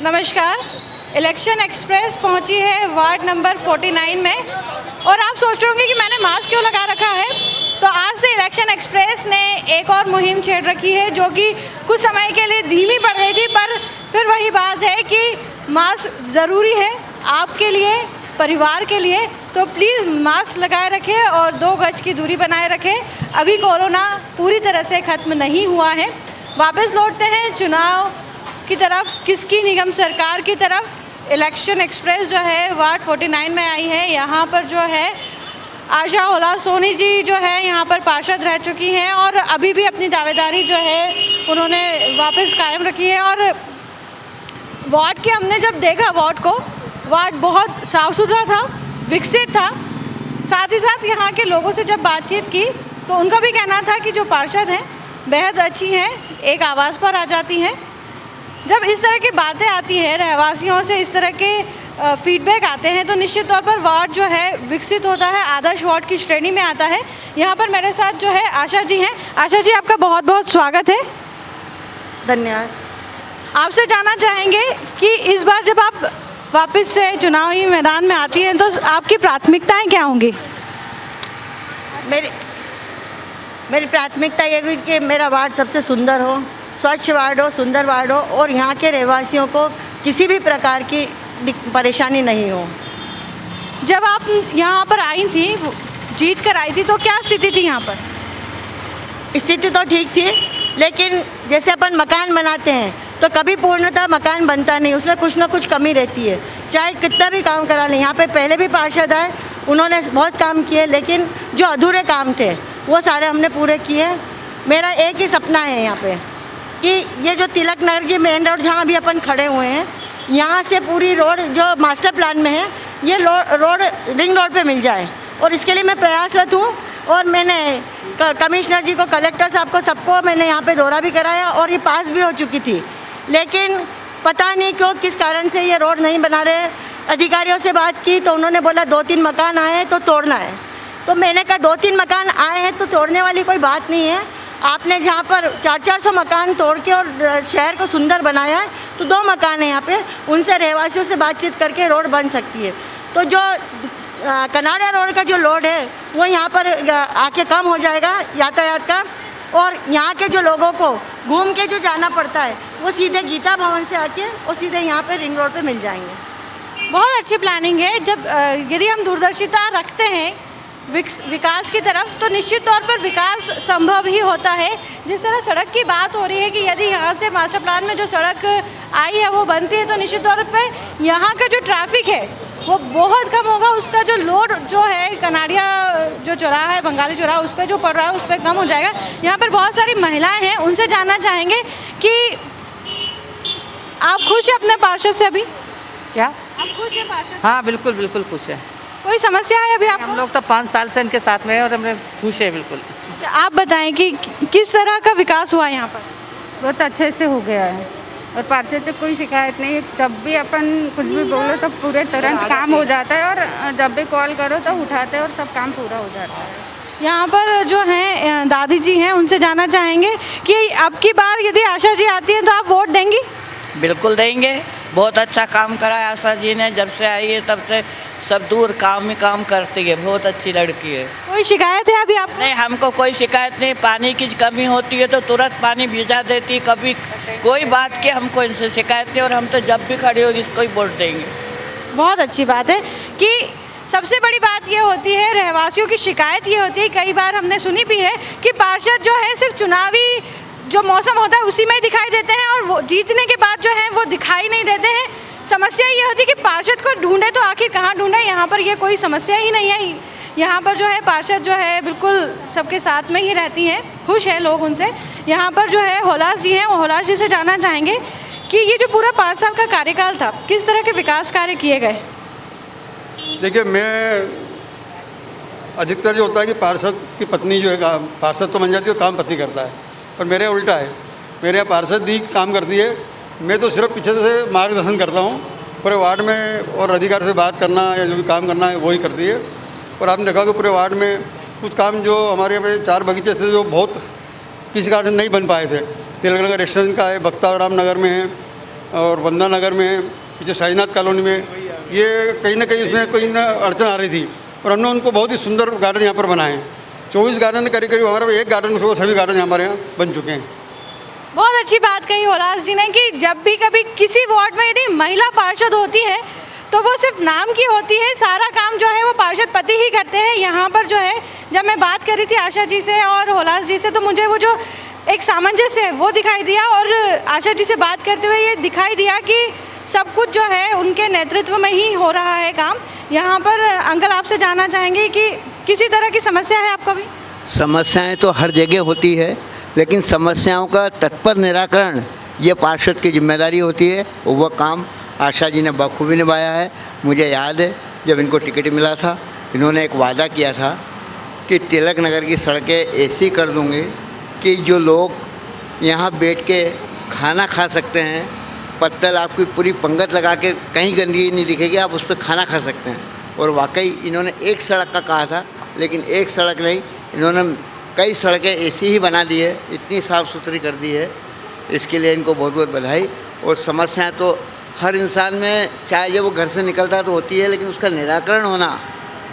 नमस्कार। Election express पहुंची है वार्ड नंबर 49 में और आप सोच रहे होंगे कि मैंने मास्क क्यों लगा रखा है। तो आज से इलेक्शन एक्सप्रेस ने एक और मुहिम छेड़ रखी है जो कि कुछ समय के लिए धीमी पड़ गई थी, पर फिर वही बात है कि मास्क ज़रूरी है आपके लिए, परिवार के लिए। तो प्लीज़ मास्क लगाए रखें और 2 गज की दूरी बनाए रखें। अभी कोरोना पूरी तरह से ख़त्म नहीं हुआ है। वापस लौटते हैं चुनाव की तरफ, किसकी निगम सरकार की तरफ। इलेक्शन एक्सप्रेस जो है वार्ड 49 में आई है। यहाँ पर जो है आशा होला सोनी जी जो है यहाँ पर पार्षद रह चुकी हैं और अभी भी अपनी दावेदारी जो है उन्होंने वापस कायम रखी है। और वार्ड के हमने जब देखा वार्ड बहुत साफ़ सुथरा था, विकसित था। साथ ही साथ यहाँ के लोगों से जब बातचीत की तो उनका भी कहना था कि जो पार्षद हैं बेहद अच्छी हैं, एक आवाज़ पर आ जाती हैं। जब इस तरह की बातें आती हैं, रहवासियों से इस तरह के फीडबैक आते हैं, तो निश्चित तौर पर वार्ड जो है विकसित होता है, आदर्श वार्ड की श्रेणी में आता है। यहाँ पर मेरे साथ जो है आशा जी हैं। आशा जी, आपका बहुत बहुत स्वागत है। धन्यवाद। आपसे जानना चाहेंगे कि इस बार जब आप वापस से चुनावी मैदान में आती हैं तो आपकी प्राथमिकताएँ क्या होंगी? मेरी प्राथमिकता ये हुई कि मेरा वार्ड सबसे सुंदर हो, स्वच्छ वार्ड हो, सुंदर वार्ड हो और यहाँ के रहवासियों को किसी भी प्रकार की परेशानी नहीं हो। जब आप यहाँ पर आई थी, जीत कर आई थी, तो क्या स्थिति थी यहाँ पर? स्थिति तो ठीक थी, लेकिन जैसे अपन मकान बनाते हैं तो कभी पूर्णतः मकान बनता नहीं, उसमें कुछ ना कुछ कमी रहती है, चाहे कितना भी काम करा लें। यहाँ पे पहले भी पार्षद आए, उन्होंने बहुत काम किए, लेकिन जो अधूरे काम थे वो सारे हमने पूरे किए। मेरा एक ही सपना है यहाँ पे कि ये जो तिलक नगर की मेन रोड जहाँ अभी अपन खड़े हुए हैं, यहाँ से पूरी रोड जो मास्टर प्लान में है, ये रोड रिंग रोड पे मिल जाए। और इसके लिए मैं प्रयासरत हूँ और मैंने कमिश्नर जी को, कलेक्टर साहब को, सबको मैंने यहाँ पे दौरा भी कराया और ये पास भी हो चुकी थी, लेकिन पता नहीं क्यों किस कारण से ये रोड नहीं बना रहे। अधिकारियों से बात की तो उन्होंने बोला 2-3 मकान आए हैं तो तोड़ना है। तो मैंने कहा 2-3 मकान आए हैं तो तोड़ने वाली कोई बात नहीं है। आपने जहाँ पर 400-400 मकान तोड़ के और शहर को सुंदर बनाया है, तो 2 मकान है यहाँ पे, उनसे रहवासियों से बातचीत करके रोड बन सकती है। तो जो कनाड़ा रोड का जो लोड है वो यहाँ पर आके कम हो जाएगा यातायात का, और यहाँ के जो लोगों को घूम के जो जाना पड़ता है वो सीधे गीता भवन से आके और सीधे यहाँ पे रिंग रोड पे मिल जाएंगे। बहुत अच्छी प्लानिंग है। जब यदि हम दूरदर्शिता रखते हैं विकास की तरफ तो निश्चित तौर पर विकास संभव ही होता है। जिस तरह सड़क की बात हो रही है कि यदि यहाँ से मास्टर प्लान में जो सड़क आई है वो बनती है तो निश्चित तौर पर यहाँ का जो ट्रैफिक है वो बहुत कम होगा। उसका जो लोड जो है कनाड़िया जो चौराहा है, बंगाली चौराहा, उस पर जो पड़ रहा है उस पर कम हो जाएगा। यहाँ पर बहुत सारी महिलाएं हैं, उनसे जानना चाहेंगे कि आप खुश हैं अपने पार्षद से? अभी क्या आप खुश हैं पार्षद? हाँ, बिल्कुल बिल्कुल खुश है। कोई समस्या है अभी आपको? हम लोग तो 5 साल से इनके साथ में हैं और हमने खुश है बिल्कुल। आप बताएं कि किस तरह का विकास हुआ यहाँ पर? बहुत अच्छे से हो गया है और पार्षद से कोई शिकायत नहीं है। जब भी अपन कुछ भी बोलो तो पूरे तुरंत काम हो जाता है और जब भी कॉल करो तो उठाते हैं और सब काम पूरा हो जाता है। यहाँ पर जो हैं दादी जी हैं, उनसे जानना चाहेंगे कि अब की बार यदि आशा जी आती हैं तो आप वोट देंगी? बिल्कुल देंगे। बहुत अच्छा काम करा है आशा जी ने, जब से आई है तब से सब दूर काम ही काम करती है। बहुत अच्छी लड़की है। कोई शिकायत है अभी आपको? नहीं, हमको कोई शिकायत नहीं। पानी की कमी होती है तो तुरंत पानी भिजा देती, कभी कोई बात की हमको इनसे शिकायत नहीं, और हम तो जब भी खड़ी होगी इसको ही वोट देंगे। बहुत अच्छी बात है कि सबसे बड़ी बात ये होती है, रहवासियों की शिकायत ये होती है, कई बार हमने सुनी भी है कि पार्षद जो है सिर्फ चुनावी जो मौसम होता है उसी में ही दिखाई देते हैं और वो जीतने के बाद जो है वो दिखाई नहीं देते हैं। समस्या ये होती है कि पार्षद को ढूंढे तो आखिर कहाँ ढूंढे। यहाँ पर ये कोई समस्या ही नहीं है। यहाँ पर जो है पार्षद जो है बिल्कुल सबके साथ में ही रहती हैं, खुश हैं लोग उनसे। यहाँ पर जो है होलास जी हैं, वो होलास जी से जानना चाहेंगे कि ये जो पूरा 5 साल का कार्यकाल था, किस तरह के विकास कार्य किए गए? देखिए, मैं अधिकतर जो होता है कि पार्षद की पत्नी जो है पार्षद तो बन जाती है और काम पत्नी करता है, पर मेरे उल्टा है। मेरे यहाँ पार्षद ही काम करती है, मैं तो सिर्फ पीछे से मार्गदर्शन करता हूँ पूरे वार्ड में और अधिकारी से बात करना या जो भी काम करना है वही करती है। और आपने देखा कि पूरे वार्ड में कुछ काम जो हमारे यहाँ पे 4 बगीचे थे जो बहुत किसी कारण नहीं बन पाए थे। तिलक नगर एक्सटेंशन का है, बख्ताराम नगर में है और बंदा नगर में है, पीछे साईनाथ कॉलोनी में, ये कहीं ना कहीं उसमें कोई ना अड़चन आ रही थी और हमने उनको बहुत ही सुंदर गार्डन यहाँ पर बनाए हैं। 24 गार्डन करीब करीब हमारे एक गार्डन को सभी गार्डन हमारे यहाँ बन चुके हैं। बहुत अच्छी बात कही होलास जी ने कि जब भी कभी किसी वार्ड में यदि महिला पार्षद होती है तो वो सिर्फ नाम की होती है, सारा काम जो है वो पार्षद पति ही करते हैं। यहाँ पर जो है जब मैं बात कर रही थी आशा जी से और होलास जी से तो मुझे वो जो एक सामंजस्य है वो दिखाई दिया और आशा जी से बात करते हुए ये दिखाई दिया कि सब कुछ जो है उनके नेतृत्व में ही हो रहा है काम। यहाँ पर अंकल आपसे जानना चाहेंगे कि किसी तरह की समस्या है आपको भी? समस्याएं तो हर जगह होती है, लेकिन समस्याओं का तत्पर निराकरण ये पार्षद की जिम्मेदारी होती है। वह काम आशा जी ने बखूबी निभाया है। मुझे याद है जब इनको टिकट मिला था, इन्होंने एक वादा किया था कि तिलक नगर की सड़कें ऐसी कर दूंगी कि जो लोग यहाँ बैठ के खाना खा सकते हैं, पत्तल आपकी पूरी पंगत लगा के कहीं गंदगी नहीं दिखेगी, आप उस पर खाना खा सकते हैं। और वाकई इन्होंने एक सड़क का कहा था, लेकिन एक सड़क नहीं, इन्होंने कई सड़कें ऐसी ही बना दी है, इतनी साफ़ सुथरी कर दी है। इसके लिए इनको बहुत बहुत बधाई। और समस्याएं तो हर इंसान में, चाहे जब वो घर से निकलता है तो होती है, लेकिन उसका निराकरण होना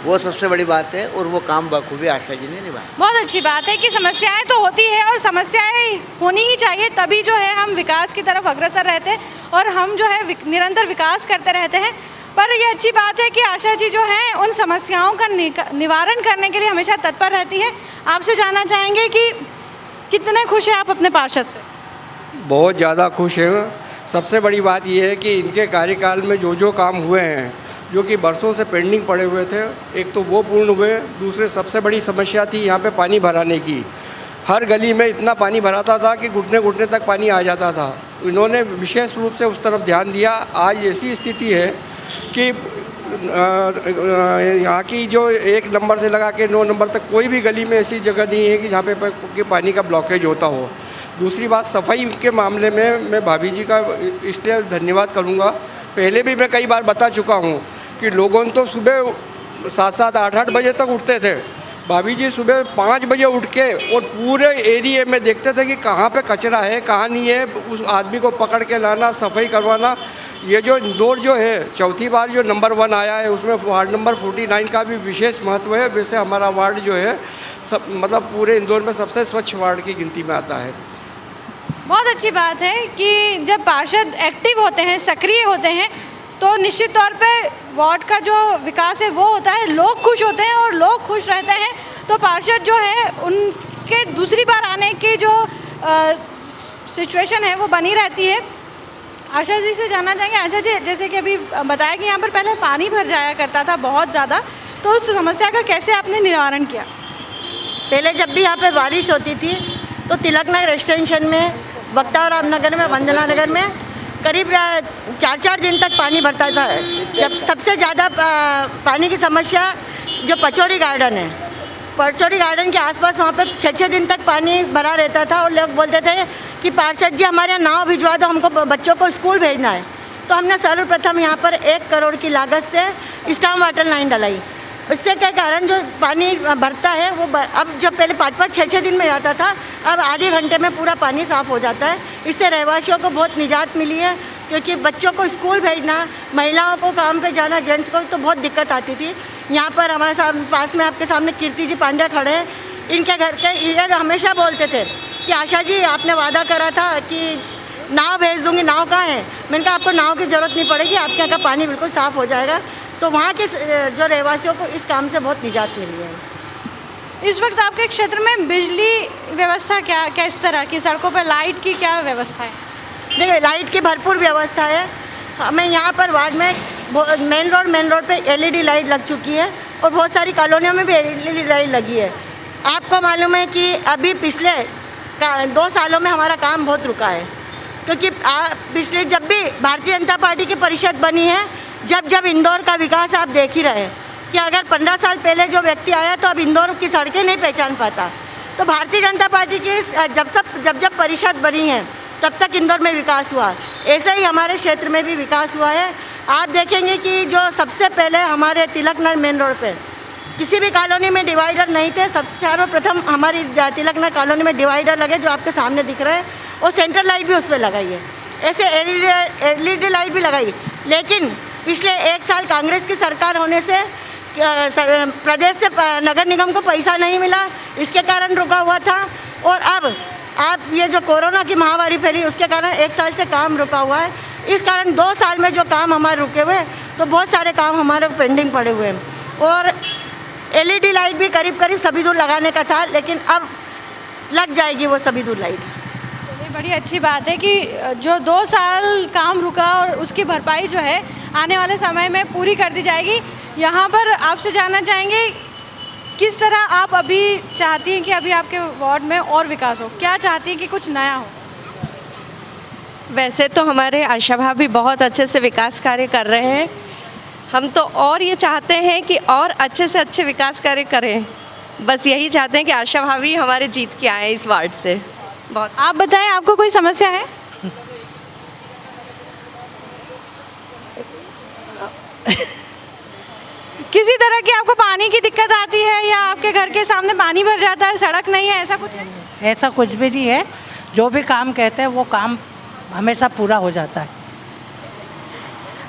वो सबसे बड़ी बात है और वो काम बखूबी आशा जी ने निभाया। बहुत अच्छी बात है कि समस्याएं तो होती है और समस्याएं होनी ही चाहिए, तभी जो है हम विकास की तरफ अग्रसर रहते हैं और हम जो है निरंतर विकास करते रहते हैं। पर ये अच्छी बात है कि आशा जी जो हैं उन समस्याओं का निवारण करने के लिए हमेशा तत्पर रहती है। आपसे जानना चाहेंगे कि कितने खुश हैं आप अपने पार्षद से? बहुत ज़्यादा खुश हैं। सबसे बड़ी बात यह है कि इनके कार्यकाल में जो जो काम हुए हैं, जो कि बरसों से पेंडिंग पड़े हुए थे, एक तो वो पूर्ण हुए। दूसरे सबसे बड़ी समस्या थी यहाँ पे पानी भराने की। हर गली में इतना पानी भराता था कि घुटने घुटने तक पानी आ जाता था। इन्होंने विशेष रूप से उस तरफ ध्यान दिया। आज ऐसी स्थिति है कि यहाँ की जो 1 नंबर से लगा के 9 नंबर तक कोई भी गली में ऐसी जगह नहीं है कि जहाँ पे पानी का ब्लॉकेज होता हो। दूसरी बात, सफाई के मामले में मैं भाभी जी का इसलिए धन्यवाद करूँगा। पहले भी मैं कई बार बता चुका हूँ कि लोगों तो सुबह 7-7, 8-8 बजे तक उठते थे। भाभी जी सुबह 5 बजे उठ के और पूरे एरिया में देखते थे कि कहाँ पे कचरा है, कहाँ नहीं है, उस आदमी को पकड़ के लाना, सफाई करवाना। ये जो इंदौर जो है चौथी बार जो नंबर 1 आया है, उसमें वार्ड नंबर 49 का भी विशेष महत्व है। वैसे हमारा वार्ड जो है सब मतलब पूरे इंदौर में सबसे स्वच्छ वार्ड की गिनती में आता है। बहुत अच्छी बात है कि जब पार्षद एक्टिव होते हैं, सक्रिय होते हैं, तो निश्चित तौर पे वार्ड का जो विकास है वो होता है, लोग खुश होते हैं और लोग खुश रहते हैं तो पार्षद जो है उनके दूसरी बार आने की जो सिचुएशन है वो बनी रहती है। आशा जी से जानना चाहेंगे, आशा जी जैसे कि अभी बताया कि यहाँ पर पहले पानी भर जाया करता था बहुत ज़्यादा, तो उस समस्या का कैसे आपने निवारण किया? पहले जब भी यहाँ पे बारिश होती थी तो तिलक नगर एक्सटेंशन में, बख्ताराम नगर में, वंदना नगर में करीब 4-4 दिन तक पानी भरता था। जब सबसे ज़्यादा पानी की समस्या जो पचौरी गार्डन है, पचौरी गार्डन के आसपास वहाँ पे 6-6 दिन तक पानी भरा रहता था और लोग बोलते थे कि पार्षद जी हमारे यहाँ नाव भिजवा दो, हमको बच्चों को स्कूल भेजना है। तो हमने सर्वप्रथम यहाँ पर 1 करोड़ की लागत से स्टाम वाटर लाइन डलाई। उससे क्या कारण जो पानी भरता है वो अब जो पहले 5-5, 6-6 दिन में जाता था, अब आधे घंटे में पूरा पानी साफ़ हो जाता है। इससे रहवासियों को बहुत निजात मिली है, क्योंकि बच्चों को स्कूल भेजना, महिलाओं को काम पे जाना, जेंट्स को तो बहुत दिक्कत आती थी। यहाँ पर हमारे पास में आपके सामने कीर्ति जी पांड्या खड़े हैं। इनके घर के ये हमेशा बोलते थे कि आशा जी आपने वादा करा था कि नाव भेज दूँगी, नाव कहाँ है? मैंने कहा आपको नाव की ज़रूरत नहीं पड़ेगी, आपके यहाँ का पानी बिल्कुल साफ़ हो जाएगा। तो वहाँ के जो रहवासियों को इस काम से बहुत निजात मिली है। इस वक्त आपके क्षेत्र में बिजली व्यवस्था क्या किस तरह की, सड़कों पर लाइट की क्या व्यवस्था है? देखिए लाइट की भरपूर व्यवस्था है। हमें यहाँ पर वार्ड में मेन रोड पे LED लाइट लग चुकी है और बहुत सारी कॉलोनियों में भी LED लाइट लगी है। आपको मालूम है कि अभी पिछले 2 सालों में हमारा काम बहुत रुका है, क्योंकि पिछले जब भी भारतीय जनता पार्टी की परिषद बनी है, जब इंदौर का विकास आप देख ही रहे हैं कि अगर 15 साल पहले जो व्यक्ति आया तो अब इंदौर की सड़कें नहीं पहचान पाता। तो भारतीय जनता पार्टी की जब परिषद बनी है तब तक इंदौर में विकास हुआ। ऐसे ही हमारे क्षेत्र में भी विकास हुआ है। आप देखेंगे कि जो सबसे पहले हमारे तिलक नगर मेन रोड पे किसी भी कॉलोनी में डिवाइडर नहीं थे, सबसे सर्वप्रथम हमारी तिलक नगर कॉलोनी में डिवाइडर लगे जो आपके सामने दिख रहे हैं, और सेंट्रल लाइट भी उस पर लगाई है, ऐसे LED लाइट भी लगाई। लेकिन पिछले 1 साल कांग्रेस की सरकार होने से प्रदेश से नगर निगम को पैसा नहीं मिला, इसके कारण रुका हुआ था। और अब आप ये जो कोरोना की महामारी फैली उसके कारण 1 साल से काम रुका हुआ है। इस कारण 2 साल में जो काम हमारे रुके हुए तो बहुत सारे काम हमारे पेंडिंग पड़े हुए हैं। और LED लाइट भी करीब करीब सभी दूर लगाने का था, लेकिन अब लग जाएगी वो सभी दूर लाइट। चलिए, बड़ी अच्छी बात है कि जो 2 साल काम रुका और उसकी भरपाई जो है आने वाले समय में पूरी कर दी जाएगी। यहाँ पर आपसे जानना चाहेंगे किस तरह आप अभी चाहती हैं कि अभी आपके वार्ड में और विकास हो, क्या चाहती हैं कि कुछ नया हो? वैसे तो हमारे आशा भाभी बहुत अच्छे से विकास कार्य कर रहे हैं, हम तो और ये चाहते हैं कि और अच्छे से अच्छे विकास कार्य करें। बस यही चाहते हैं कि आशा भाभी हमारे जीत के आए इस वार्ड से। बहुत। आप बताएं, आपको कोई समस्या है? किसी तरह की आपको पानी की दिक्कत आती है या आपके घर के सामने पानी भर जाता है, सड़क नहीं है, ऐसा कुछ है? ऐसा कुछ भी नहीं है, जो भी काम कहते हैं वो काम हमेशा पूरा हो जाता है।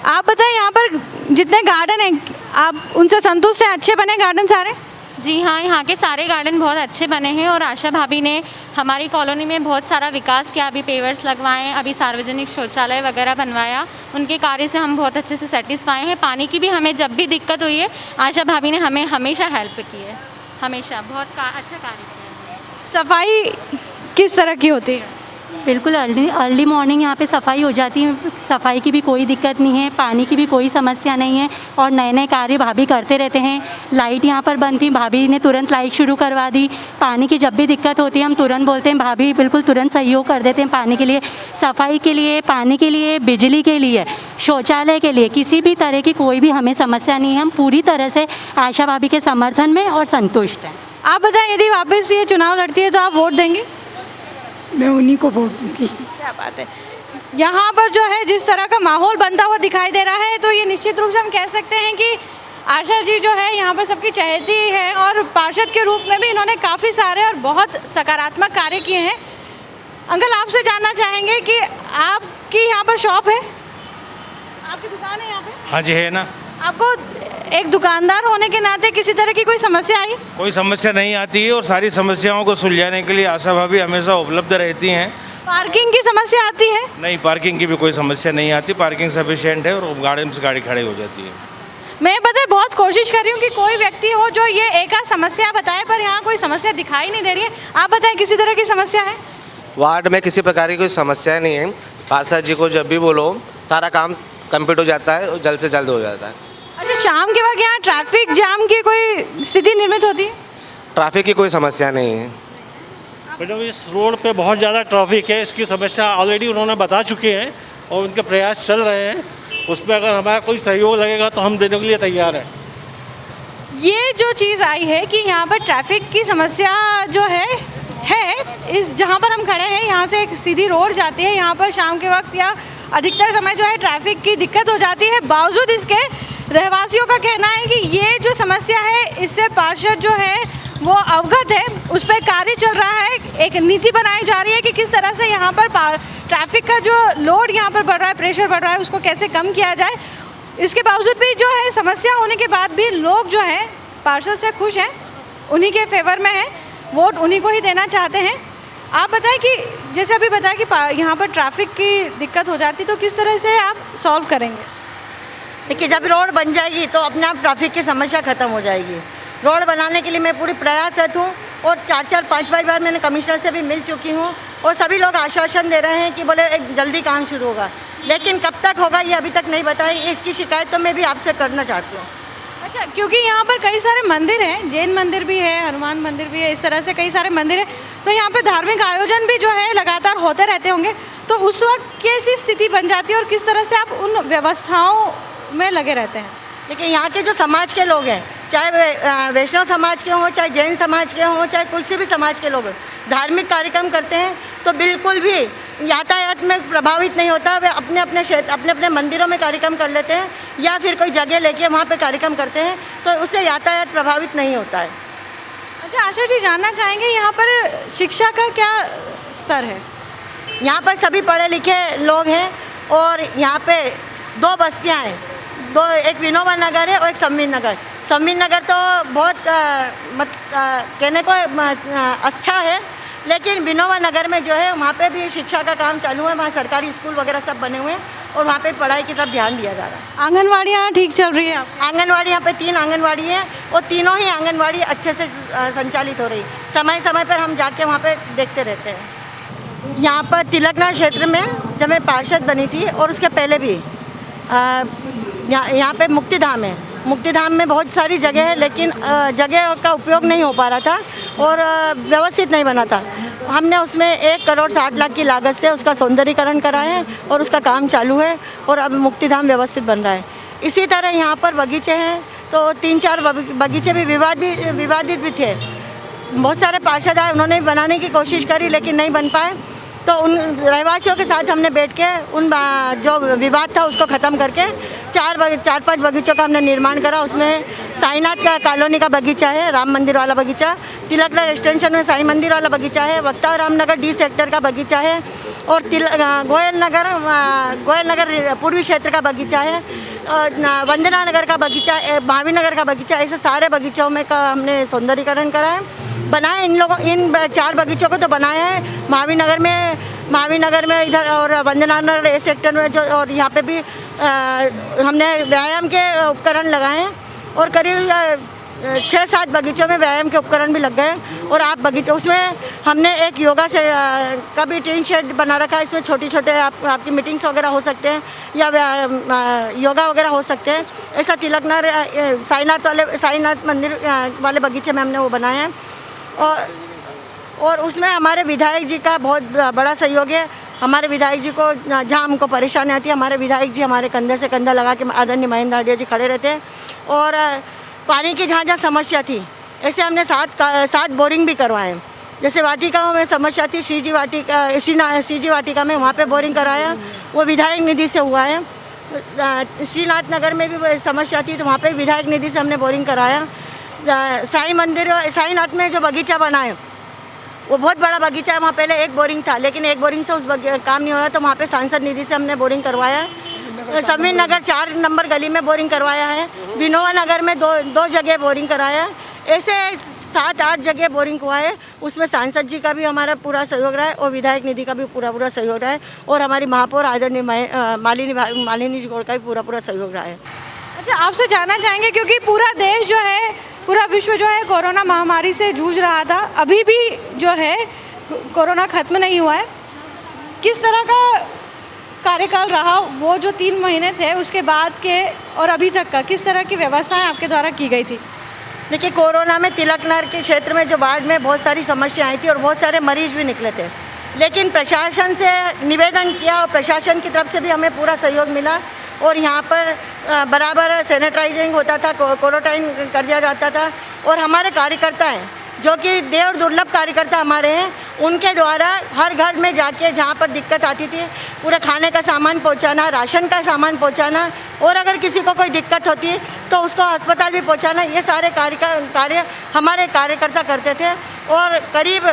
आप बताएं, यहाँ पर जितने गार्डन हैं आप उनसे संतुष्ट हैं? अच्छे बने गार्डन सारे? जी हाँ, यहाँ के सारे गार्डन बहुत अच्छे बने हैं और आशा भाभी ने हमारी कॉलोनी में बहुत सारा विकास किया, अभी पेवर्स लगवाए, अभी सार्वजनिक शौचालय वगैरह बनवाया। उनके कार्य से हम बहुत अच्छे से सेटिस्फाई हैं। पानी की भी हमें जब भी दिक्कत हुई है आशा भाभी ने हमें हमेशा हेल्प की है, हमेशा बहुत अच्छा कार्य किया है। सफाई किस तरह की होती है? बिल्कुल अर्ली मॉर्निंग यहाँ पे सफाई हो जाती है, सफाई की भी कोई दिक्कत नहीं है, पानी की भी कोई समस्या नहीं है और नए नए कार्य भाभी करते रहते हैं। लाइट यहाँ पर बंद थी, भाभी ने तुरंत लाइट शुरू करवा दी। पानी की जब भी दिक्कत होती है हम तुरंत बोलते हैं, भाभी बिल्कुल तुरंत सहयोग कर देते हैं। पानी के लिए, सफाई के लिए, पानी के लिए, बिजली के लिए, शौचालय के लिए, किसी भी तरह की कोई भी हमें समस्या नहीं है। हम पूरी तरह से आशा भाभी के समर्थन में और संतुष्ट हैं। आप बताएं, यदि वापस ये चुनाव लड़ती है तो आप वोट देंगे? मैं उन्हीं को वोट दूंगी। क्या बात है। यहाँ पर जो है जिस तरह का माहौल बनता हुआ दिखाई दे रहा है तो ये निश्चित रूप से हम कह सकते हैं कि आशा जी जो है यहाँ पर सबकी चहेती है और पार्षद के रूप में भी इन्होंने काफ़ी सारे और बहुत सकारात्मक कार्य किए हैं। अंकल, आपसे जानना चाहेंगे कि आपकी यहाँ पर शॉप है, आपकी दुकान है यहाँ पे? हाँ जी, है ना। आपको एक दुकानदार होने के नाते किसी तरह की कोई समस्या आई? कोई समस्या नहीं आती है और सारी समस्याओं को सुलझाने के लिए आशा भाभी हमेशा उपलब्ध रहती हैं। पार्किंग की समस्या आती है? नहीं, पार्किंग की भी कोई समस्या नहीं आती, पार्किंग सफिशिएंट है और गार्डन से गाड़ी खड़ी हो जाती है। मैं बताए बहुत कोशिश कर रही हूँ कि कोई व्यक्ति हो जो ये एक समस्या बताए, पर यहाँ कोई समस्या दिखाई नहीं दे रही है। आप बताएं, किसी तरह की समस्या है? वार्ड में किसी प्रकार की कोई समस्या नहीं है। पार्षद जी को जब भी बोलो सारा काम कंप्लीट हो जाता है और जल्द से जल्द हो जाता है। अच्छा, शाम के वक्त यहाँ ट्रैफिक जाम की कोई स्थिति निर्मित होती है? ट्रैफिक की कोई समस्या नहीं है। मैडम, इस रोड पे बहुत ज़्यादा ट्रैफिक है, इसकी समस्या ऑलरेडी उन्होंने बता चुके हैं और उनके प्रयास चल रहे हैं। उसमें अगर हमारा कोई सहयोग लगेगा तो हम देने के लिए तैयार हैं। ये जो चीज़ आई है कि यहाँ पर ट्रैफिक की समस्या जो है इस जहाँ पर हम खड़े हैं यहाँ से एक सीधी रोड जाती है, यहाँ पर शाम के वक्त या अधिकतर समय जो है ट्रैफिक की दिक्कत हो जाती है। बावजूद इसके रहवासियों का कहना है कि ये जो समस्या है इससे पार्षद जो है वो अवगत है, उस पर कार्य चल रहा है, एक नीति बनाई जा रही है कि किस तरह से यहाँ पर ट्रैफिक का जो लोड यहाँ पर बढ़ रहा है, प्रेशर बढ़ रहा है, उसको कैसे कम किया जाए। इसके बावजूद भी जो है समस्या होने के बाद भी लोग जो हैं पार्षद से खुश हैं, उन्हीं के फेवर में हैं, वोट उन्हीं को ही देना चाहते हैं। आप बताएं कि जैसे अभी बताया कि यहाँ पर ट्रैफिक की दिक्कत हो जाती तो किस तरह से आप सॉल्व करेंगे? देखिए, जब रोड बन जाएगी तो अपने आप ट्रैफिक की समस्या ख़त्म हो जाएगी। रोड बनाने के लिए मैं पूरी प्रयासरत हूँ और 4-4, 5-5 बार मैंने कमिश्नर से भी मिल चुकी हूँ और सभी लोग आश्वासन दे रहे हैं कि बोले एक जल्दी काम शुरू होगा, लेकिन कब तक होगा ये अभी तक नहीं बताई। इसकी शिकायत तो मैं भी आपसे करना चाहती हूँ। अच्छा, क्योंकि यहाँ पर कई सारे मंदिर हैं, जैन मंदिर भी है, हनुमान मंदिर भी है, इस तरह से कई सारे मंदिर हैं, तो यहाँ पे धार्मिक आयोजन भी जो है लगातार होते रहते होंगे, तो उस वक्त कैसी स्थिति बन जाती है और किस तरह से आप उन व्यवस्थाओं में लगे रहते हैं? देखिए, यहाँ के जो समाज के लोग हैं, चाहे वैष्णव समाज के हों, चाहे जैन समाज के हों, चाहे किसी भी समाज के लोग धार्मिक कार्यक्रम करते हैं तो बिल्कुल भी यातायात में प्रभावित नहीं होता। वे अपने अपने क्षेत्र अपने अपने मंदिरों में कार्यक्रम कर लेते हैं या फिर कोई जगह लेके वहाँ पे कार्यक्रम करते हैं, तो उससे यातायात प्रभावित नहीं होता है। अच्छा आशा जी, जानना चाहेंगे यहाँ पर शिक्षा का क्या स्तर है? यहाँ पर सभी पढ़े लिखे लोग हैं और यहाँ पे 2 बस्तियाँ हैं, एक विनोबा नगर है और एक संविन नगर। संविन नगर तो बहुत कहने को अच्छा है, लेकिन विनोबा नगर में जो है वहाँ पे भी शिक्षा का काम चालू है। वहाँ सरकारी स्कूल वगैरह सब बने हुए हैं और वहाँ पे पढ़ाई की तरफ ध्यान दिया जा रहा है। आंगनवाड़ियाँ ठीक चल रही है? आंगनवाड़ी यहाँ पे 3 आंगनवाड़ी है और तीनों ही आंगनवाड़ी अच्छे से संचालित हो रही। समय समय पर हम जाके वहाँ पे देखते रहते हैं। यहाँ पर तिलकनगर क्षेत्र में जब मैं पार्षद बनी थी और उसके पहले भी यहाँ पे मुक्तिधाम है। मुक्तिधाम में बहुत सारी जगह है, लेकिन जगह का उपयोग नहीं हो पा रहा था और व्यवस्थित नहीं बना था। हमने उसमें 1,60,00,000 की लागत से उसका सौंदर्यीकरण करा है और उसका काम चालू है और अब मुक्तिधाम व्यवस्थित बन रहा है। इसी तरह यहाँ पर बगीचे हैं, तो 3-4 बगीचे भी विवादित भी थे। बहुत सारे पार्षद आए, उन्होंने बनाने की कोशिश करी लेकिन नहीं बन पाए, तो उन रहवासियों के साथ हमने बैठ के उन जो विवाद था उसको ख़त्म करके 4-5 बगीचों का हमने निर्माण करा। उसमें साईनाथ का कॉलोनी का बगीचा है, राम मंदिर वाला बगीचा, तिलकनगर एक्सटेंशन में साई मंदिर वाला बगीचा है, वक्ता रामनगर D सेक्टर का बगीचा है और गोयल नगर पूर्वी क्षेत्र का बगीचा है, वंदना नगर का बगीचा, भावी नगर का बगीचा। ऐसे सारे बगीचों में का हमने सौंदर्यीकरण करा है, बनाए। इन 4 बगीचों को तो बनाया है। महावीर नगर में इधर और वंदना नगर A सेक्टर में जो, और यहाँ पे भी हमने व्यायाम के उपकरण लगाए हैं और करीब 6-7 बगीचों में व्यायाम के उपकरण भी लग गए। और आप बगीचे उसमें हमने एक योगा से का भी टीन शेड बना रखा है। इसमें छोटे आपकी मीटिंग्स वगैरह हो सकते हैं या योगा वगैरह हो सकते हैं। ऐसा तिलकनगर साईनाथ मंदिर वाले बगीचे में हमने वो बनाया है। और उसमें हमारे विधायक जी का बहुत बड़ा सहयोग है। हमारे विधायक जी को जहाँ हमको परेशानी आती है, हमारे विधायक जी हमारे कंधे से कंधा लगा के आदरणीय महेंद्र आडिया जी खड़े रहते हैं। और पानी की जहाँ समस्या थी, ऐसे हमने 7 बोरिंग भी करवाए। जैसे वाटिकाओं में समस्या थी, श्रीजी वाटिका में वहाँ पे बोरिंग कराया, वो विधायक निधि से हुआ है। श्रीनाथ नगर में भी समस्या थी, तो वहाँ पे विधायक निधि से हमने बोरिंग कराया। साईनाथ में जो बगीचा बना है वो बहुत बड़ा बगीचा है। वहाँ पहले 1 बोरिंग था, लेकिन 1 बोरिंग से काम नहीं हो रहा, तो वहाँ पे सांसद निधि से हमने बोरिंग करवाया। संविन नगर 4 नंबर गली में बोरिंग करवाया है। विनोबा नगर में 2 जगह बोरिंग कराया। ऐसे 7-8 जगह बोरिंग हुआ है। उसमें सांसद जी का भी हमारा पूरा सहयोग रहा है और विधायक निधि का भी पूरा सहयोग रहा है और हमारी महापौर आदरणीय मालिनी जी गौड़ का भी पूरा सहयोग रहा है। अच्छा, आपसे जानना चाहेंगे, क्योंकि पूरा देश जो है, पूरा विश्व जो है कोरोना महामारी से जूझ रहा था, अभी भी जो है कोरोना ख़त्म नहीं हुआ है, किस तरह का कार्यकाल रहा वो जो 3 महीने थे उसके बाद के और अभी तक का, किस तरह की व्यवस्थाएं आपके द्वारा की गई थी? देखिए, कोरोना में तिलकनगर के क्षेत्र में जो वार्ड में बहुत सारी समस्या आई थी और बहुत सारे मरीज भी निकले थे, लेकिन प्रशासन से निवेदन किया और प्रशासन की तरफ से भी हमें पूरा सहयोग मिला और यहाँ पर बराबर सैनिटाइजिंग होता था, क्वारंटाइन कर दिया जाता था। और हमारे कार्यकर्ता हैं जो कि देव दुर्लभ कार्यकर्ता हमारे हैं, उनके द्वारा हर घर में जाके जहाँ पर दिक्कत आती थी पूरा खाने का सामान पहुँचाना, राशन का सामान पहुँचाना और अगर किसी को कोई दिक्कत होती तो उसको अस्पताल भी पहुँचाना, ये सारे कार्य हमारे कार्यकर्ता करते थे। और करीब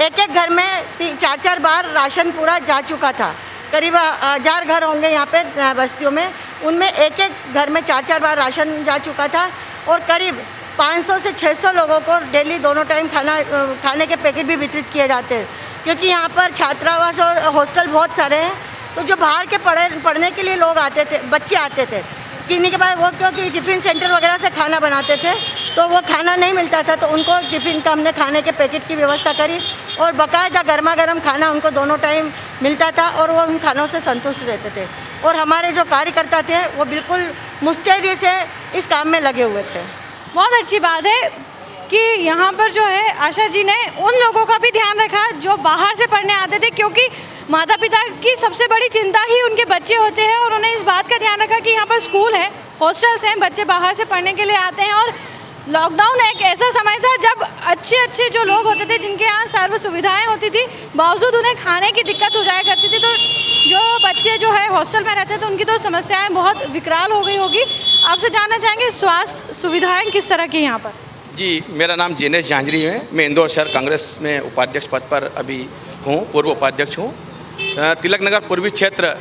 एक घर में 4-4 बार राशन पूरा जा चुका था। करीब 1000 घर होंगे यहाँ पे बस्तियों में, उनमें एक घर में 4-4 बार राशन जा चुका था और करीब 500 से 600 लोगों को डेली दोनों टाइम खाने के पैकेट भी वितरित किए जाते हैं। क्योंकि यहाँ पर छात्रावास और हॉस्टल बहुत सारे हैं, तो जो बाहर के पढ़ने के लिए लोग आते थे, बच्चे आते थे, किन्हीं के बाद वो क्योंकि टिफ़िन सेंटर वगैरह से खाना बनाते थे तो वो खाना नहीं मिलता था, तो उनको टिफ़िन का हमने खाने के पैकेट की व्यवस्था करी और बाकायदा गर्मा गर्म खाना उनको दोनों टाइम मिलता था और वो उन खानों से संतुष्ट रहते थे। और हमारे जो कार्यकर्ता थे वो बिल्कुल मुस्तैदी से इस काम में लगे हुए थे। बहुत अच्छी बात है कि यहाँ पर जो है आशा जी ने उन लोगों का भी ध्यान रखा जो बाहर से पढ़ने आते थे, क्योंकि माता पिता की सबसे बड़ी चिंता ही उनके बच्चे होते हैं और उन्होंने इस बात का ध्यान रखा कि यहाँ पर स्कूल है, हॉस्टल्स हैं, बच्चे बाहर से पढ़ने के लिए आते हैं और लॉकडाउन एक ऐसा समय था जब अच्छे जो लोग होते थे, जिनके यहाँ सर्व सुविधाएं होती थी, बावजूद उन्हें खाने की दिक्कत हो जाया करती थी। तो जो बच्चे जो है हॉस्टल में रहते थे, उनकी तो समस्याएं बहुत विकराल हो गई होगी। आपसे जानना चाहेंगे स्वास्थ्य सुविधाएं किस तरह की यहाँ पर? जी, मेरा नाम जिनेश झांझरी है। मैं इंदौर शहर कांग्रेस में उपाध्यक्ष पद पर अभी हूँ, पूर्व उपाध्यक्ष हूँ। तिलक नगर पूर्वी क्षेत्र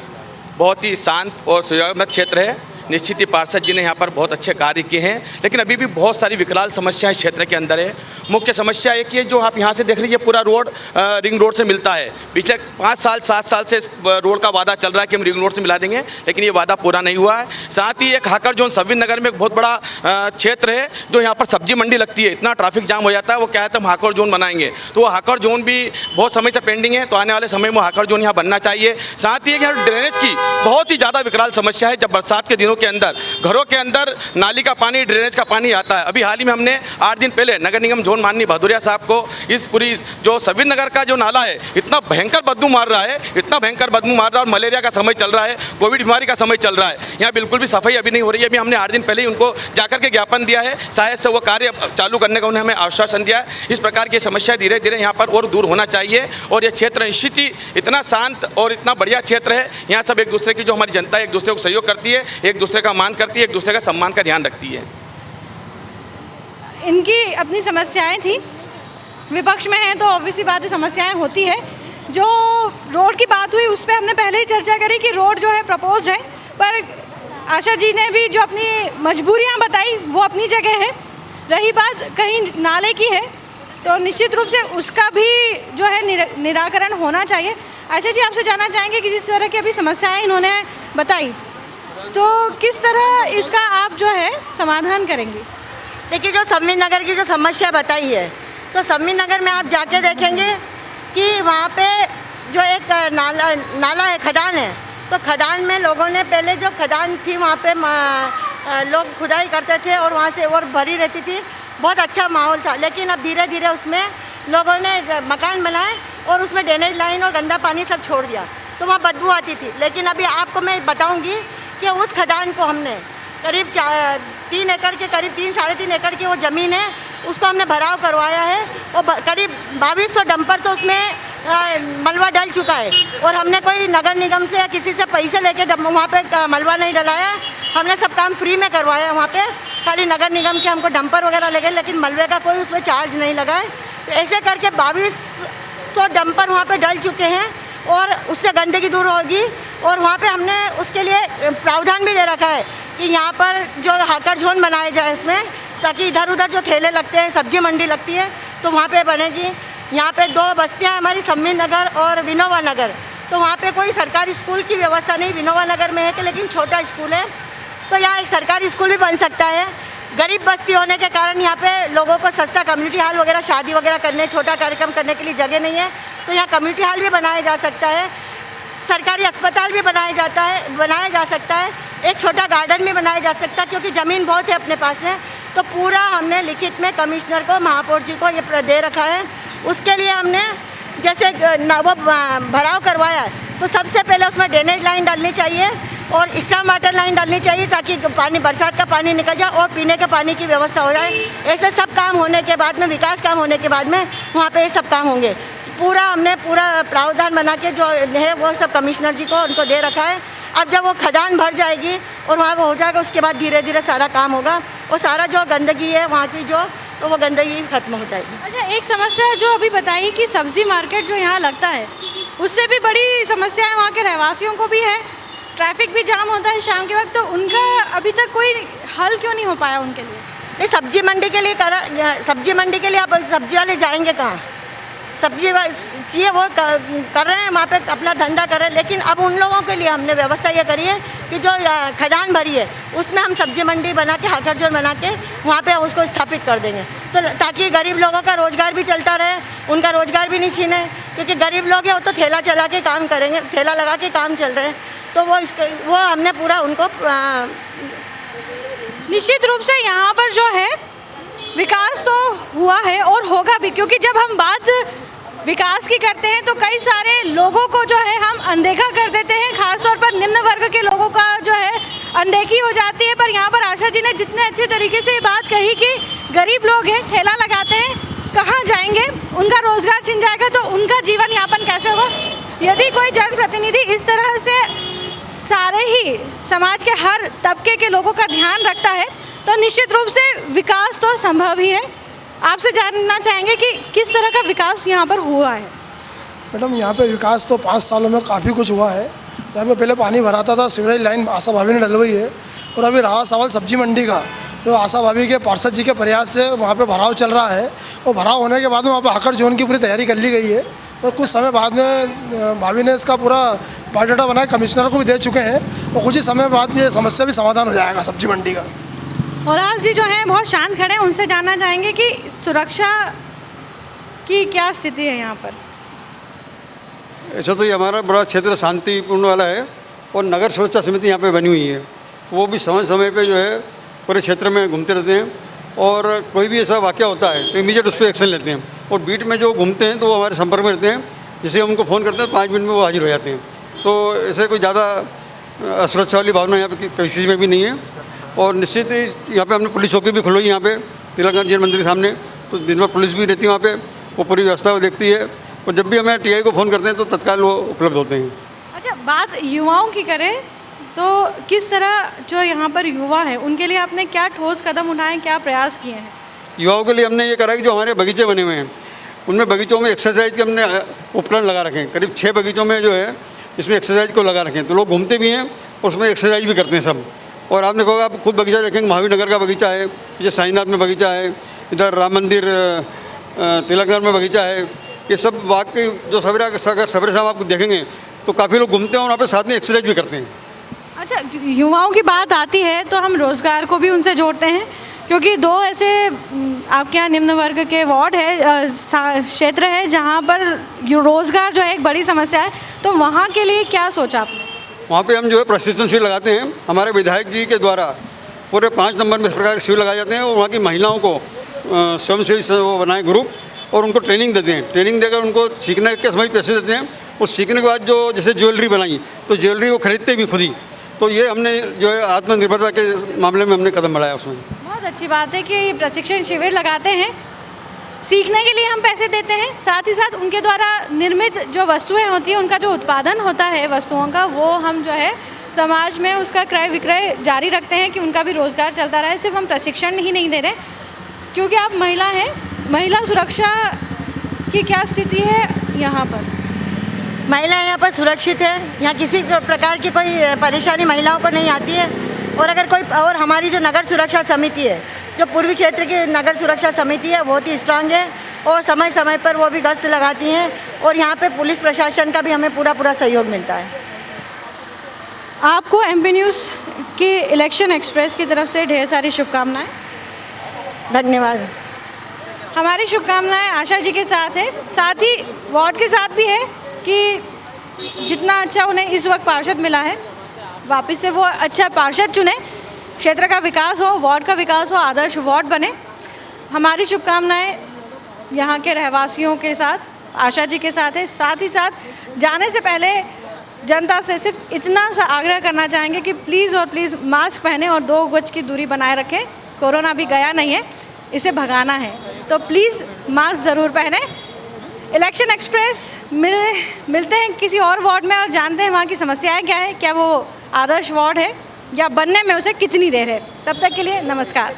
बहुत ही शांत और सुव्यवस्थित क्षेत्र है। निश्चित ही पार्षद जी ने यहाँ पर बहुत अच्छे कार्य किए हैं, लेकिन अभी भी बहुत सारी विकराल समस्याएं क्षेत्र के अंदर है। मुख्य समस्या एक ही है, जो आप यहाँ से देख लीजिए, पूरा रोड रिंग रोड से मिलता है। पिछले 5 साल 7 साल से इस रोड का वादा चल रहा है कि हम रिंग रोड से मिला देंगे, लेकिन ये वादा पूरा नहीं हुआ है। साथ ही एक हाकर जोन सविन नगर में एक बहुत बड़ा क्षेत्र है, जो यहाँ पर सब्जी मंडी लगती है। इतना ट्रैफिक जाम हो जाता है, वो क्या है, हम हाकर जोन बनाएंगे, तो वो हाकर जोन भी बहुत समय से पेंडिंग है। तो आने वाले समय में हाकर जोन यहाँ बनना चाहिए। साथ ही यहाँ ड्रेनेज की बहुत ही ज़्यादा विकराल समस्या है। जब बरसात के दिनों के अंदर घरों के अंदर नाली का पानी, ड्रेनेज का पानी आता है। अभी हाल ही में हमने 8 दिन पहले नगर निगम जोन माननीय भदौरिया साहब को इस पूरी जो सविन नगर का जो नाला है, इतना भयंकर बदबू मार रहा है, इतना भयंकर बदबू मार रहा है। और मलेरिया का समय चल रहा है, कोविड बीमारी का समय चल रहा है, यहाँ बिल्कुल भी सफाई अभी नहीं हो रही है। अभी हमने 8 दिन पहले ही उनको जाकर के ज्ञापन दिया है, शायद से वो कार्य चालू करने का उन्हें हमें आश्वासन दिया है। इस प्रकार की समस्या धीरे धीरे यहाँ पर और दूर होना चाहिए। और ये क्षेत्र निश्चित ही इतना शांत और इतना बढ़िया क्षेत्र है। यहाँ सब एक दूसरे की, जो हमारी जनता है, एक दूसरे को सहयोग करती है, एक दूसरे का मान करती है, एक दूसरे का सम्मान का ध्यान रखती है। इनकी अपनी समस्याएं थी, विपक्ष में हैं तो ऑब्वियसली बात है, समस्याएं होती है। जो रोड की बात हुई उस पर हमने पहले ही चर्चा करी कि रोड जो है प्रपोज्ड है, पर आशा जी ने भी जो अपनी मजबूरियां बताई वो अपनी जगह है। रही बात कहीं नाले की है, तो निश्चित रूप से उसका भी जो है निराकरण होना चाहिए। आशा जी, आपसे जानना चाहेंगे कि जिस तरह की अभी समस्याएं इन्होंने बताई, तो किस तरह इसका आप जो है समाधान करेंगे? देखिए, जो सविन नगर की जो समस्या बताई है, तो सविन नगर में आप जाके देखेंगे कि वहाँ पे जो एक नाला है, खदान है। तो खदान में लोगों ने पहले जो खदान थी वहाँ पे लोग खुदाई करते थे और वहाँ से और भरी रहती थी, बहुत अच्छा माहौल था। लेकिन अब धीरे धीरे उसमें लोगों ने मकान बनाए और उसमें ड्रेनेज लाइन और गंदा पानी सब छोड़ दिया, तो वहाँ बदबू आती थी। लेकिन अभी आपको मैं बताऊँगी कि उस खदान को हमने करीब 3 एकड़ के करीब 3-3.5 एकड़ की वो ज़मीन है, उसको हमने भराव करवाया है और करीब 2200 डंपर तो उसमें मलबा डल चुका है। और हमने कोई नगर निगम से या किसी से पैसे लेके वहाँ पे मलबा नहीं डलाया, हमने सब काम फ्री में करवाया। वहाँ पे खाली नगर निगम के हमको डंपर वगैरह लगे, लेकिन मलबे का कोई उसमें चार्ज नहीं लगा है। तो ऐसे करके 2200 डंपर वहाँ पे डल चुके हैं और उससे गंदगी दूर होगी। और वहाँ पे हमने उसके लिए प्रावधान भी दे रखा है कि यहाँ पर जो हाकर जोन बनाया जाए इसमें, ताकि इधर उधर जो ठेले लगते हैं, सब्जी मंडी लगती है, तो वहाँ पे बनेगी। यहाँ पे 2 बस्तियाँ हमारी, सविन नगर और विनोबा नगर, तो वहाँ पे कोई सरकारी स्कूल की व्यवस्था नहीं। विनोबा नगर में है कि लेकिन छोटा स्कूल है, तो यहाँ एक सरकारी स्कूल भी बन सकता है। गरीब बस्ती होने के कारण यहाँ पे लोगों को सस्ता कम्युनिटी हॉल वगैरह, शादी वगैरह करने, छोटा कार्यक्रम करने के लिए जगह नहीं है, तो यहाँ कम्युनिटी हॉल भी बनाया जा सकता है। सरकारी अस्पताल भी बनाया जा सकता है। एक छोटा गार्डन भी बनाया जा सकता है, क्योंकि ज़मीन बहुत है अपने पास में। तो पूरा हमने लिखित में कमिश्नर को, महापौर जी को ये दे रखा है। उसके लिए हमने जैसे वो भराव करवाया है, तो सबसे पहले उसमें ड्रेनेज लाइन डालनी चाहिए और स्टॉर्म वाटर लाइन डालनी चाहिए, ताकि पानी, बरसात का पानी निकल जाए और पीने के पानी की व्यवस्था हो जाए। ऐसे सब काम होने के बाद में, विकास काम होने के बाद में वहाँ पे ये सब काम होंगे। हमने पूरा प्रावधान बना के जो है वो सब कमिश्नर जी को उनको दे रखा है। अब जब वो खदान भर जाएगी और वहाँ पर हो जाएगा, उसके बाद धीरे धीरे सारा काम होगा और सारा जो गंदगी है वहाँ की तो वो गंदगी खत्म हो जाएगी। अच्छा, एक समस्या जो अभी बताई कि सब्जी मार्केट जो यहाँ लगता है, उससे भी बड़ी समस्या है वहाँ के रहवासियों को भी है। ट्रैफिक भी जाम होता है शाम के वक्त, तो उनका अभी तक कोई हल क्यों नहीं हो पाया उनके लिए? नहीं, सब्जी मंडी के लिए आप सब्जी वाले जाएंगे कहाँ? सब्जी चाहिए वो कर रहे हैं, वहाँ पे अपना धंधा कर रहे हैं। लेकिन अब उन लोगों के लिए हमने व्यवस्था ये करी है कि जो खदान भरी है उसमें हम सब्जी मंडी बना के, हाकर जोन बना के वहाँ पे उसको स्थापित कर देंगे, तो ताकि गरीब लोगों का रोज़गार भी चलता रहे, उनका रोज़गार भी नहीं छीने। क्योंकि गरीब लोग हैं वो तो ठेला चला के काम करेंगे, ठेला लगा के काम चल रहे हैं, तो वो हमने पूरा उनको निश्चित रूप से यहाँ पर जो है विकास तो हुआ है और होगा भी, क्योंकि जब हम बात विकास की करते हैं तो कई सारे लोगों को जो है हम अनदेखा कर देते हैं। खासतौर पर निम्न वर्ग के लोगों का जो है अनदेखी हो जाती है। पर यहाँ पर आशा जी ने जितने अच्छे तरीके से ये बात कही कि गरीब लोग हैं, ठेला लगाते हैं, कहाँ जाएंगे, उनका रोज़गार छिन जाएगा तो उनका जीवन यापन कैसे होगा। यदि कोई जनप्रतिनिधि इस तरह से सारे ही समाज के हर तबके के लोगों का ध्यान रखता है तो निश्चित रूप से विकास तो संभव ही है। आपसे जानना चाहेंगे कि किस तरह का विकास यहाँ पर हुआ है। मैडम यहाँ पे विकास तो 5 सालों में काफ़ी कुछ हुआ है। यहाँ पे पहले पानी भराता था, सीवरेज लाइन आशा भाभी ने डलवाई है। और अभी रहा सवाल सब्जी मंडी का, जो आशा भाभी के पार्षद जी के प्रयास से वहाँ पे भराव चल रहा है और भराव होने के बाद में वहाँ पे आकर जोन की पूरी तैयारी कर ली गई है। तो कुछ समय बाद में भाभी ने इसका पूरा बायोडाटा बनाया, कमिश्नर को भी दे चुके हैं और कुछ ही समय बाद ये समस्या भी समाधान हो जाएगा सब्जी मंडी का। उल्लास जी जो हैं बहुत शांत खड़े हैं, उनसे जानना चाहेंगे कि सुरक्षा की क्या स्थिति है यहाँ पर। ऐसा तो ये हमारा बड़ा क्षेत्र शांतिपूर्ण वाला है और नगर सुरक्षा समिति यहाँ पे बनी हुई है। वो भी समय समय पे जो है पूरे क्षेत्र में घूमते रहते हैं और कोई भी ऐसा वाक़या होता है तो इमीडिएट उस पर एक्शन लेते हैं। और बीट में जो घूमते हैं तो वो हमारे संपर्क में रहते हैं, जैसे हम उनको फ़ोन करते हैं 5 मिनट में वो हाजिर हो जाते हैं। तो ऐसे कोई ज़्यादा असुरक्षा वाली भावना यहाँ पे किसी चीज़ में भी नहीं है। और निश्चित ही यहाँ पे हमने पुलिस चौकी भी खुलवाई यहाँ पे तिलक जैन मंदिर के सामने, तो दिन भर पुलिस भी रहती है वहाँ पे, वो पूरी व्यवस्था वो देखती है और जब भी हमें टीआई को फ़ोन करते हैं तो तत्काल वो उपलब्ध होते हैं। अच्छा, बात युवाओं की करें तो किस तरह जो यहाँ पर युवा है उनके लिए आपने क्या ठोस कदम उठाए, क्या प्रयास किए हैं? युवाओं के लिए हमने ये करा कि जो हमारे बगीचे बने हुए हैं उनमें बगीचों में एक्सरसाइज के हमने उपकरण लगा रखे हैं। करीब 6 बगीचों में जो है इसमें एक्सरसाइज को लगा रखें, तो लोग घूमते भी हैं और उसमें एक्सरसाइज भी करते हैं सब। और आपने कहोगे, आप खुद बगीचा देखेंगे, महावीर नगर का बगीचा है, ये साईनाथ में बगीचा है, इधर राम मंदिर तिलक नगर में बगीचा है। ये सब वाकई जो सवेरे शाम आप देखेंगे तो काफ़ी लोग घूमते हैं और वहाँ पर साथ में एक्सरसाइज भी करते हैं। अच्छा, युवाओं की बात आती है तो हम रोज़गार को भी उनसे जोड़ते हैं, क्योंकि 2 ऐसे आपके यहाँ निम्न वर्ग के वार्ड है, क्षेत्र है जहाँ पर रोज़गार जो है एक बड़ी समस्या है, तो वहाँ के लिए क्या सोचा आपने? वहाँ पे हम जो है प्रशिक्षण शिविर लगाते हैं। हमारे विधायक जी के द्वारा पूरे 5 नंबर में इस प्रकार के शिविर लगाए जाते हैं और वहाँ की महिलाओं को स्वयंसेवी वो बनाए ग्रुप और उनको ट्रेनिंग देते हैं। ट्रेनिंग देकर उनको सीखने के समय पैसे देते हैं और सीखने के बाद जो जैसे ज्वेलरी बनाई तो ज्वेलरी वो खरीदते भी खुद ही। तो ये हमने जो है आत्मनिर्भरता के मामले में हमने कदम बढ़ाया उसमें। बहुत अच्छी बात है कि प्रशिक्षण शिविर लगाते हैं, सीखने के लिए हम पैसे देते हैं, साथ ही साथ उनके द्वारा निर्मित जो वस्तुएं होती हैं उनका जो उत्पादन होता है वस्तुओं का, वो हम जो है समाज में उसका क्रय विक्रय जारी रखते हैं कि उनका भी रोज़गार चलता रहे। सिर्फ हम प्रशिक्षण ही नहीं दे रहे, क्योंकि आप महिला हैं, महिला सुरक्षा की क्या स्थिति है यहाँ पर? महिलाएं यहाँ पर सुरक्षित है, यहाँ किसी प्रकार की कोई परेशानी महिलाओं को नहीं आती है। और अगर कोई और हमारी जो नगर सुरक्षा समिति है, जो पूर्वी क्षेत्र की नगर सुरक्षा समिति है, बहुत ही स्ट्रांग है और समय समय पर वो भी गश्त लगाती हैं और यहाँ पे पुलिस प्रशासन का भी हमें पूरा सहयोग मिलता है। आपको एमपी न्यूज़ की इलेक्शन एक्सप्रेस की तरफ से ढेर सारी शुभकामनाएं। धन्यवाद। हमारी शुभकामनाएं आशा जी के साथ है, साथ ही वार्ड के साथ भी है कि जितना अच्छा उन्हें इस वक्त पार्षद मिला है वापस से वो अच्छा पार्षद चुने, क्षेत्र का विकास हो, वार्ड का विकास हो, आदर्श वार्ड बने। हमारी शुभकामनाएं यहाँ के रहवासियों के साथ, आशा जी के साथ है। साथ ही साथ जाने से पहले जनता से सिर्फ इतना सा आग्रह करना चाहेंगे कि प्लीज़ और प्लीज़ मास्क पहने और 2 गज की दूरी बनाए रखें। कोरोना भी गया नहीं है, इसे भगाना है, तो प्लीज़ मास्क ज़रूर पहने। इलेक्शन एक्सप्रेस मिलते हैं किसी और वार्ड में और जानते हैं वहाँ की समस्याएं क्या है, क्या वो आदर्श वार्ड है या बनने में उसे कितनी देर है। तब तक के लिए नमस्कार।